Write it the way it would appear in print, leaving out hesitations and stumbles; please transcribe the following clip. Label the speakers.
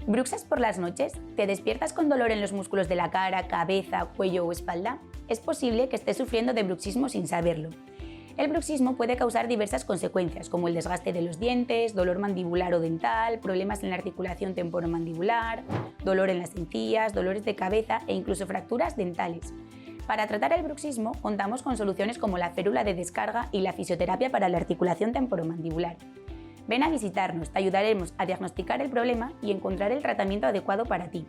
Speaker 1: ¿Bruxas por las noches? ¿Te despiertas con dolor en los músculos de la cara, cabeza, cuello o espalda? Es posible que estés sufriendo de bruxismo sin saberlo. El bruxismo puede causar diversas consecuencias, como el desgaste de los dientes, dolor mandibular o dental, problemas en la articulación temporomandibular, dolor en las encías, dolores de cabeza e incluso fracturas dentales. Para tratar el bruxismo, contamos con soluciones como la férula de descarga y la fisioterapia para la articulación temporomandibular. Ven a visitarnos, te ayudaremos a diagnosticar el problema y encontrar el tratamiento adecuado para ti.